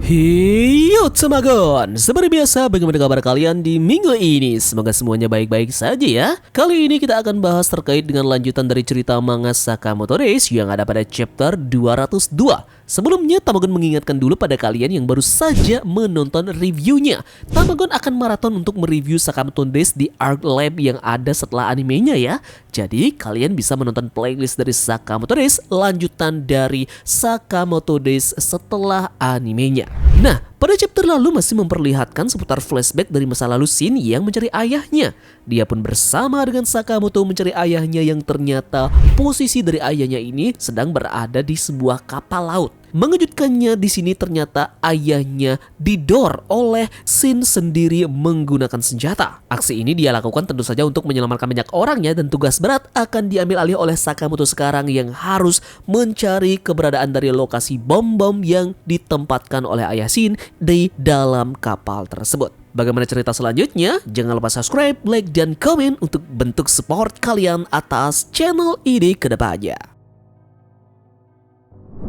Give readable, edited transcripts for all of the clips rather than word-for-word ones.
Hiyo Tamagon, seperti biasa bagaimana kabar kalian di minggu ini? Semoga semuanya baik-baik saja ya. Kali ini kita akan bahas terkait dengan lanjutan dari cerita manga Sakamoto Days yang ada pada chapter 202. Sebelumnya Tamagon mengingatkan dulu pada kalian yang baru saja menonton reviewnya. Tamagon akan maraton untuk mereview Sakamoto Days di Arc Lab yang ada setelah animenya ya. Jadi kalian bisa menonton playlist dari Sakamoto Days lanjutan dari Sakamoto Days setelah animenya. Nah, pada chapter lalu masih memperlihatkan seputar flashback dari masa lalu Shin yang mencari ayahnya. Dia pun bersama dengan Sakamoto mencari ayahnya yang ternyata posisi dari ayahnya ini sedang berada di sebuah kapal laut. Mengejutkannya di sini ternyata ayahnya didor oleh Shin sendiri menggunakan senjata. Aksi ini dia lakukan tentu saja untuk menyelamatkan banyak orangnya dan tugas berat akan diambil alih oleh Sakamoto sekarang yang harus mencari keberadaan dari lokasi bom-bom yang ditempatkan oleh ayah Shin di dalam kapal tersebut. Bagaimana cerita selanjutnya? Jangan lupa subscribe, like, dan komen untuk bentuk support kalian atas channel ini ke depannya.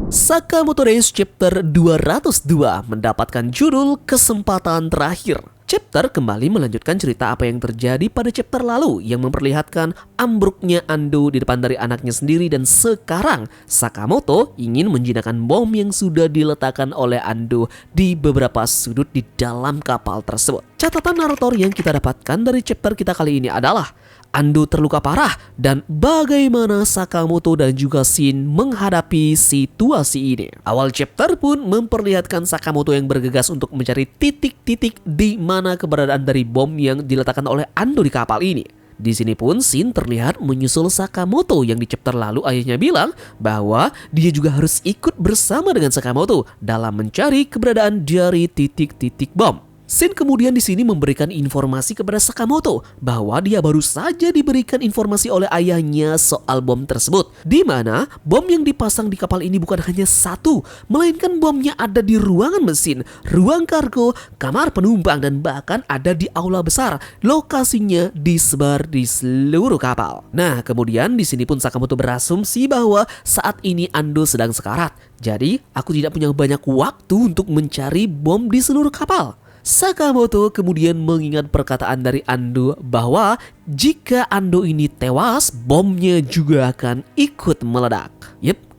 Sakamoto Days chapter 202 mendapatkan judul Kesempatan Terakhir. Chapter kembali melanjutkan cerita apa yang terjadi pada chapter lalu yang memperlihatkan ambruknya Ando di depan dari anaknya sendiri, dan sekarang Sakamoto ingin menjinakkan bom yang sudah diletakkan oleh Ando di beberapa sudut di dalam kapal tersebut. Catatan narator yang kita dapatkan dari chapter kita kali ini adalah Ando terluka parah dan bagaimana Sakamoto dan juga Shin menghadapi situasi ini. Awal chapter pun memperlihatkan Sakamoto yang bergegas untuk mencari titik-titik di mana keberadaan dari bom yang diletakkan oleh Ando di kapal ini. Di sini pun Shin terlihat menyusul Sakamoto yang di chapter lalu ayahnya bilang bahwa dia juga harus ikut bersama dengan Sakamoto dalam mencari keberadaan dari titik-titik bom. Shin kemudian di sini memberikan informasi kepada Sakamoto bahwa dia baru saja diberikan informasi oleh ayahnya soal bom tersebut, di mana bom yang dipasang di kapal ini bukan hanya satu, melainkan bomnya ada di ruangan mesin, ruang kargo, kamar penumpang, dan bahkan ada di aula besar. Lokasinya disebar di seluruh kapal. Nah, kemudian di sini pun Sakamoto berasumsi bahwa saat ini Ando sedang sekarat. Jadi, aku tidak punya banyak waktu untuk mencari bom di seluruh kapal. Sakamoto kemudian mengingat perkataan dari Ando bahwa jika Ando ini tewas, bomnya juga akan ikut meledak.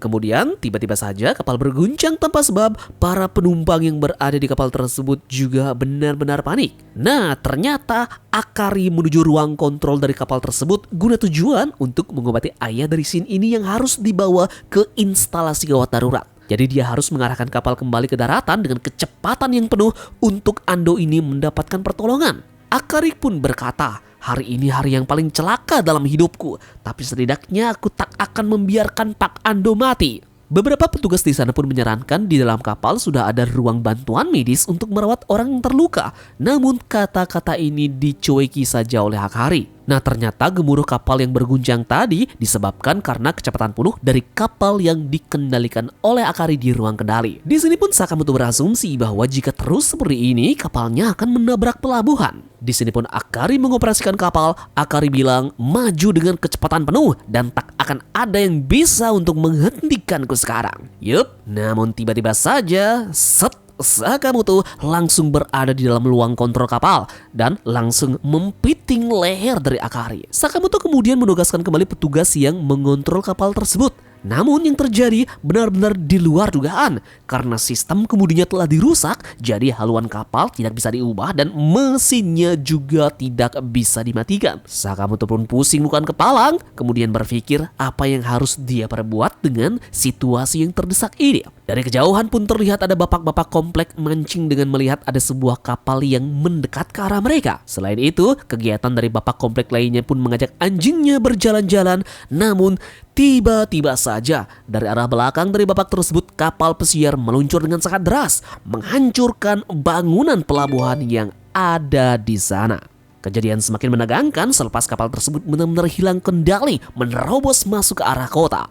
Kemudian tiba-tiba saja kapal berguncang tanpa sebab. Para penumpang yang berada di kapal tersebut juga benar-benar panik. Nah, ternyata Akari menuju ruang kontrol dari kapal tersebut guna tujuan untuk mengobati ayah dari Shin ini yang harus dibawa ke instalasi gawat darurat. Jadi dia harus mengarahkan kapal kembali ke daratan dengan kecepatan yang penuh untuk Ando ini mendapatkan pertolongan. Akari pun berkata, hari ini hari yang paling celaka dalam hidupku, tapi setidaknya aku tak akan membiarkan Pak Ando mati. Beberapa petugas di sana pun menyarankan di dalam kapal sudah ada ruang bantuan medis untuk merawat orang yang terluka. Namun kata-kata ini dicueki saja oleh Akari. Nah, ternyata gemuruh kapal yang berguncang tadi disebabkan karena kecepatan penuh dari kapal yang dikendalikan oleh Akari di ruang kendali. Di sini pun Sakamoto berasumsi bahwa jika terus seperti ini, kapalnya akan menabrak pelabuhan. Di sini pun Akari mengoperasikan kapal. Akari bilang maju dengan kecepatan penuh dan tak akan ada yang bisa untuk menghentikanku sekarang. Namun tiba-tiba saja, Sakamoto langsung berada di dalam ruang kontrol kapal dan langsung mempiting leher dari Akari. Sakamoto kemudian menugaskan kembali petugas yang mengontrol kapal tersebut. Namun yang terjadi benar-benar di luar dugaan karena sistem kemudinya telah dirusak, jadi haluan kapal tidak bisa diubah dan mesinnya juga tidak bisa dimatikan. Sakamoto pun pusing bukan kepalang, kemudian berpikir apa yang harus dia perbuat dengan situasi yang terdesak ini. Dari kejauhan pun terlihat ada bapak-bapak komplek mancing dengan melihat ada sebuah kapal yang mendekat ke arah mereka. Selain itu, kegiatan dari bapak komplek lainnya pun mengajak anjingnya berjalan-jalan. Namun tiba-tiba saja dari arah belakang dari bapak tersebut kapal pesiar meluncur dengan sangat deras, menghancurkan bangunan pelabuhan yang ada di sana. Kejadian semakin menegangkan selepas kapal tersebut benar-benar hilang kendali menerobos masuk ke arah kota.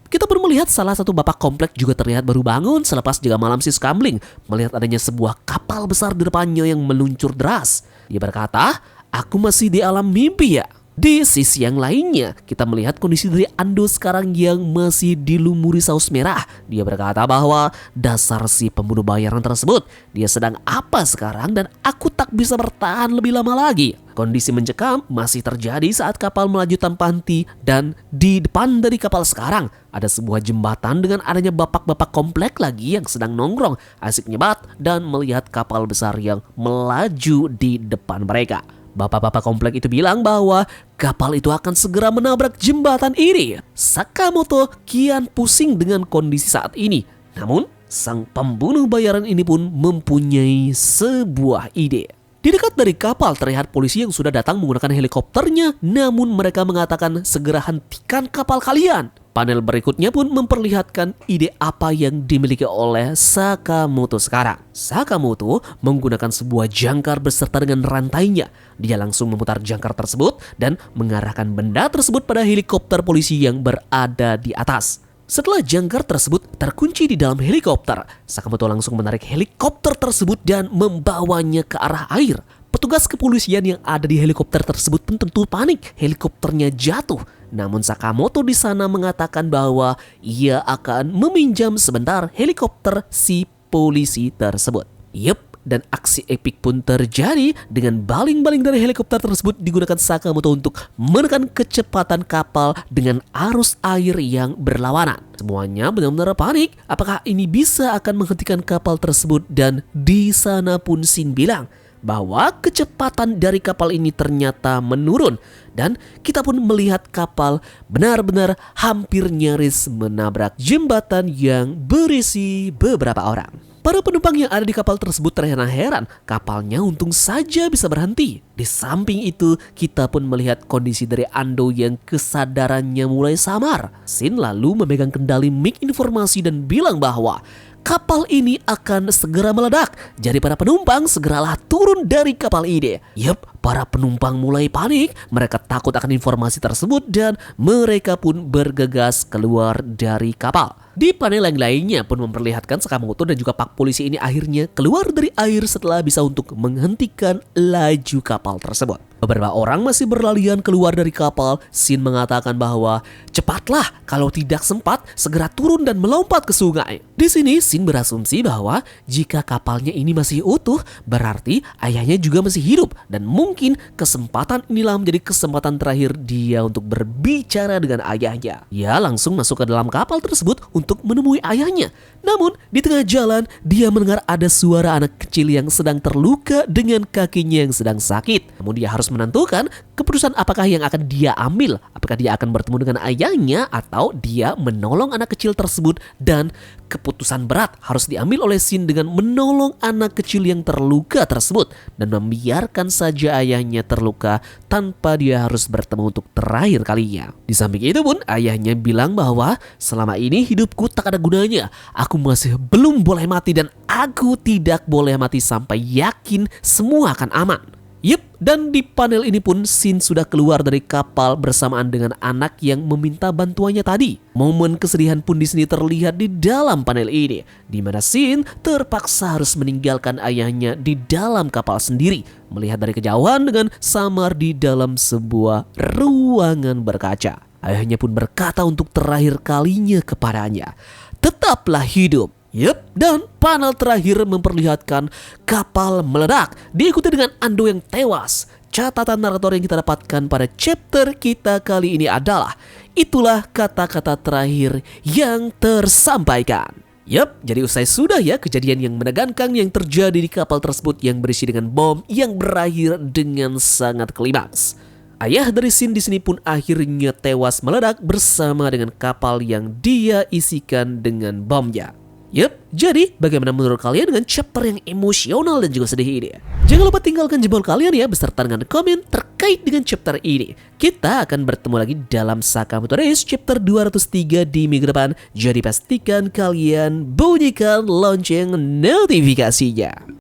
Kita pun melihat salah satu bapak komplek juga terlihat baru bangun selepas jaga malam si Scambling melihat adanya sebuah kapal besar di depannya yang meluncur deras. Dia berkata, aku masih di alam mimpi ya? Di sisi yang lainnya, kita melihat kondisi dari Ando sekarang yang masih dilumuri saus merah. Dia berkata bahwa dasar si pembunuh bayaran tersebut, dia sedang apa sekarang dan aku tak bisa bertahan lebih lama lagi. Kondisi mencekam masih terjadi saat kapal melaju tanpa henti dan di depan dari kapal sekarang ada sebuah jembatan dengan adanya bapak-bapak komplek lagi yang sedang nongkrong, asik nyebat dan melihat kapal besar yang melaju di depan mereka. Bapak-bapak komplek itu bilang bahwa kapal itu akan segera menabrak jembatan ini. Sakamoto kian pusing dengan kondisi saat ini. Namun, sang pembunuh bayaran ini pun mempunyai sebuah ide. Di dekat dari kapal terlihat polisi yang sudah datang menggunakan helikopternya, namun mereka mengatakan segera hentikan kapal kalian. Panel berikutnya pun memperlihatkan ide apa yang dimiliki oleh Sakamoto sekarang. Sakamoto menggunakan sebuah jangkar beserta dengan rantainya. Dia langsung memutar jangkar tersebut dan mengarahkan benda tersebut pada helikopter polisi yang berada di atas. Setelah jangkar tersebut terkunci di dalam helikopter, Sakamoto langsung menarik helikopter tersebut dan membawanya ke arah air. Petugas kepolisian yang ada di helikopter tersebut pun tentu panik, helikopternya jatuh. Namun Sakamoto di sana mengatakan bahwa ia akan meminjam sebentar helikopter si polisi tersebut. Yup. Dan aksi epik pun terjadi dengan baling-baling dari helikopter tersebut digunakan Sakamoto untuk menekan kecepatan kapal dengan arus air yang berlawanan. Semuanya benar-benar panik, apakah ini bisa akan menghentikan kapal tersebut, dan di sana pun Shin bilang bahwa kecepatan dari kapal ini ternyata menurun dan kita pun melihat kapal benar-benar hampir nyaris menabrak jembatan yang berisi beberapa orang. Para penumpang yang ada di kapal tersebut terheran-heran, kapalnya untung saja bisa berhenti. Di samping itu, kita pun melihat kondisi dari Ando yang kesadarannya mulai samar. Shin lalu memegang kendali mic informasi dan bilang bahwa kapal ini akan segera meledak. Jadi para penumpang segeralah turun dari kapal ini. Yup, para penumpang mulai panik. Mereka takut akan informasi tersebut dan mereka pun bergegas keluar dari kapal. Di panel yang lainnya pun memperlihatkan Sakamoto dan juga pak polisi ini akhirnya keluar dari air setelah bisa untuk menghentikan laju kapal tersebut. Beberapa orang masih berlarian keluar dari kapal. Shin mengatakan bahwa cepatlah, kalau tidak sempat segera turun dan melompat ke sungai. Di sini Shin berasumsi bahwa jika kapalnya ini masih utuh, berarti ayahnya juga masih hidup dan mungkin kesempatan inilah menjadi kesempatan terakhir dia untuk berbicara dengan ayahnya. Ia langsung masuk ke dalam kapal tersebut untuk menemui ayahnya. Namun di tengah jalan dia mendengar ada suara anak kecil yang sedang terluka dengan kakinya yang sedang sakit. Namun dia harus menentukan keputusan apakah yang akan dia ambil. Apakah dia akan bertemu dengan ayahnya atau dia menolong anak kecil tersebut, dan keputusan berat harus diambil oleh Shin dengan menolong anak kecil yang terluka tersebut dan membiarkan saja ayahnya terluka tanpa dia harus bertemu untuk terakhir kalinya. Di samping itu pun ayahnya bilang bahwa selama ini hidupku tak ada gunanya. Aku masih belum boleh mati dan aku tidak boleh mati sampai yakin semua akan aman. Yup, dan di panel ini pun Shin sudah keluar dari kapal bersamaan dengan anak yang meminta bantuannya tadi. Momen kesedihan pun di sini terlihat di dalam panel ini, di mana Shin terpaksa harus meninggalkan ayahnya di dalam kapal sendiri, melihat dari kejauhan dengan samar di dalam sebuah ruangan berkaca. Ayahnya pun berkata untuk terakhir kalinya kepadanya, "Tetaplah hidup." Yup, dan panel terakhir memperlihatkan kapal meledak, diikuti dengan Ando yang tewas. Catatan narator yang kita dapatkan pada chapter kita kali ini adalah, itulah kata-kata terakhir yang tersampaikan. Yup, jadi usai sudah ya kejadian yang menegangkan yang terjadi di kapal tersebut yang berisi dengan bom yang berakhir dengan sangat klimaks. Ayah dari Shin di sini pun akhirnya tewas meledak bersama dengan kapal yang dia isikan dengan bomnya. Yup, jadi bagaimana menurut kalian dengan chapter yang emosional dan juga sedih ini? Jangan lupa tinggalkan jempol kalian ya beserta dengan komen terkait dengan chapter ini. Kita akan bertemu lagi dalam Sakamoto Days chapter 203 di minggu depan. Jadi pastikan kalian bunyikan lonceng notifikasinya.